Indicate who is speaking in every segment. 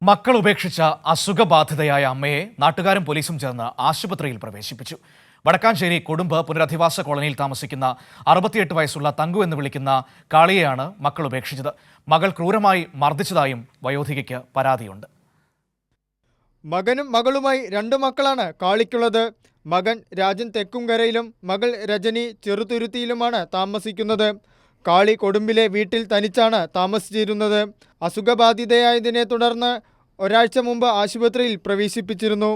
Speaker 1: മക്കൾ ഉപേക്ഷിച്ച അസുഖബാധിതയായ അമ്മയെ നാട്ടുകാരും പോലീസും ചേർന്ന് ആശുപത്രിയിൽ പ്രവേശിപ്പിച്ചു. വടക്കാഞ്ചേരി കൊടുമ്പ് പുനരധിവാസ കോളനിയിൽ താമസിക്കുന്ന 68 വയസ്സുള്ള തങ്കു എന്ന് വിളിക്കുന്ന കാളിയെയാണ് മക്കൾ ഉപേക്ഷിച്ചത്. മകൾ ക്രൂരമായി മർദ്ദിച്ചതായും വയോധികയ്ക്ക് പരാതിയുണ്ട്.
Speaker 2: മകനും മകളുമായി 2 മക്കളാണ് കാളിക്കുള്ളത്. മകൻ രാജൻ തെക്കുംകരയിലും മകൾ രജനി ചെറുതുരുത്തിയിലുമാണ് താമസിക്കുന്നത്. കാളി കൊടുമ്പിലെ വീട്ടിൽ തനിച്ചാണ് താമസിച്ചിരുന്നത്. അസുഖബാധിതയായതിനെ തുടർന്ന് ഒരാഴ്ച മുമ്പ് ആശുപത്രിയിൽ പ്രവേശിപ്പിച്ചിരുന്നു.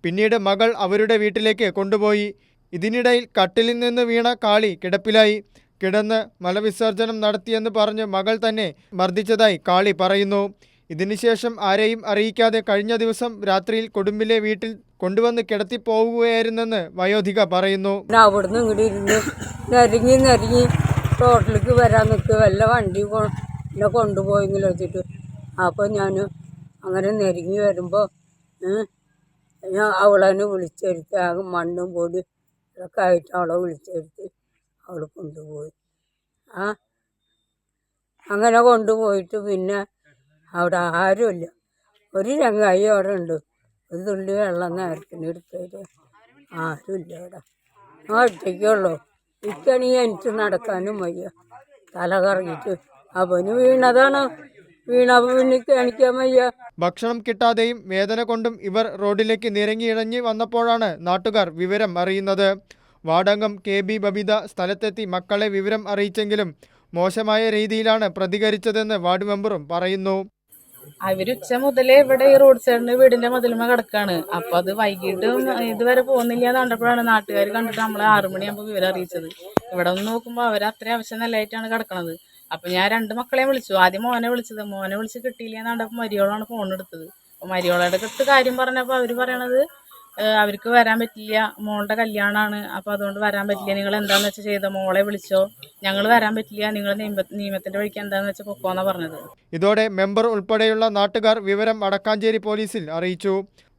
Speaker 2: പിന്നീട് മകൾ അവരുടെ വീട്ടിലേക്ക് കൊണ്ടുപോയി. ഇതിനിടയിൽ കട്ടിലിൽ നിന്ന് വീണ കാളി കിടപ്പിലായി. കിടന്ന് മലവിസർജനം നടത്തിയെന്ന് പറഞ്ഞ് മകൾ തന്നെ മർദ്ദിച്ചതായി കാളി പറയുന്നു. ഇതിനുശേഷം ആരെയും അറിയിക്കാതെ കഴിഞ്ഞ ദിവസം രാത്രിയിൽ കൊടുമ്പിലെ വീട്ടിൽ കൊണ്ടുവന്ന് കിടത്തിപ്പോവുകയായിരുന്നെന്ന് വയോധിക പറയുന്നു.
Speaker 3: അവിടുന്ന് ഇങ്ങോട്ട് ഇരുന്ന് നിരങ്ങി റോട്ടിലേക്ക് വരാൻ നിൽക്കുക, വല്ല വണ്ടി എന്നെ കൊണ്ടുപോയെങ്കിലും വെച്ചിട്ട്. അപ്പോൾ ഞാൻ അങ്ങനെ നെരുങ്ങി വരുമ്പോൾ ഞാൻ അവളെ വിളിച്ചെടുത്ത് ആകെ മണ്ണും പൊടി ഇതൊക്കെ ആയിട്ട് അവളെ വിളിച്ചെടുത്ത് അവൾ കൊണ്ടുപോയി. അങ്ങനെ കൊണ്ടുപോയിട്ട് പിന്നെ അവിടെ ആരുമില്ല. ഒരു ചങ്ങായി അവിടെ ഉണ്ട്. ഒരു തുള്ളി വെള്ളം നേരത്തിന് എടുത്തത് ആരുമില്ല അവിടെ. ഒറ്റയ്ക്കുള്ളൂ. ഇക്കണെങ്കിൽ എനിക്ക് നടക്കാനും വയ്യ, തല കറങ്ങിയിട്ട്. അവന് വീണതാണ്. വീണപ്പോൾ പിന്നെ കാണിക്കാൻ വയ്യ.
Speaker 2: ഭക്ഷണം കിട്ടാതെയും വേദന കൊണ്ടും ഇവർ റോഡിലേക്ക് നിരങ്ങിയിഴഞ്ഞ് വന്നപ്പോഴാണ് നാട്ടുകാർ വിവരം അറിയുന്നത്. വാർഡംഗം KB ബബിത സ്ഥലത്തെത്തി മക്കളെ വിവരം അറിയിച്ചെങ്കിലും മോശമായ രീതിയിലാണ് പ്രതികരിച്ചതെന്ന് വാർഡ് മെമ്പറും പറയുന്നു.
Speaker 4: അവര് ഉച്ച മുതലേ ഇവിടെ ഈ റോഡ് സൈഡിന് വീടിന്റെ മതിലുമ കിടക്കാണ്. അപ്പൊ അത് വൈകിട്ടും ഇതുവരെ പോകുന്നില്ല എന്ന് കണ്ടപ്പോഴാണ് നാട്ടുകാർ കണ്ടിട്ട് നമ്മളെ 6 മണിയാകുമ്പോൾ വിവരം അറിയിച്ചത്. ഇവിടെ ഒന്ന് നോക്കുമ്പോൾ അവർ അത്രയും ആവശ്യം നല്ലതായിട്ടാണ് കിടക്കണത്. അപ്പൊ ഞാൻ 2 മക്കളെയും വിളിച്ചു. ആദ്യം മോനെ വിളിച്ചത്. മോനെ വിളിച്ച് കിട്ടിയില്ല എന്ന് കണ്ടപ്പോൾ മരിയോളാണ് ഫോൺ എടുത്തത്. അപ്പൊ മരിയോളയുടെ അടുത്ത് കാര്യം പറഞ്ഞപ്പോൾ അവര് പറയണത് അവർക്ക് വരാൻ പറ്റില്ല, മോളുടെ കല്യാണമാണ്, അപ്പൊ അതുകൊണ്ട് വരാൻ പറ്റില്ല, നിങ്ങൾ എന്താന്ന് വെച്ചാൽ ചെയ്തോ, മോളെ വിളിച്ചോ, ഞങ്ങൾ വരാൻ പറ്റില്ല, നിങ്ങൾ നിയമത്തിന്റെ വഴിക്ക് എന്താന്ന് വെച്ചാൽ പൊക്കോന്നാ പറഞ്ഞത്.
Speaker 2: ഇതോടെ മെമ്പർ ഉൾപ്പെടെയുള്ള നാട്ടുകാർ വിവരം വടക്കാഞ്ചേരി പോലീസിൽ അറിയിച്ചു.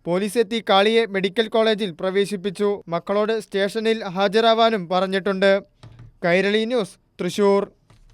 Speaker 2: പോലീസ് എത്തി കാളിയെ മെഡിക്കൽ കോളേജിൽ പ്രവേശിപ്പിച്ചു. മക്കളോട് സ്റ്റേഷനിൽ ഹാജരാവാനും പറഞ്ഞിട്ടുണ്ട്. കൈരളി ന്യൂസ്, തൃശൂർ.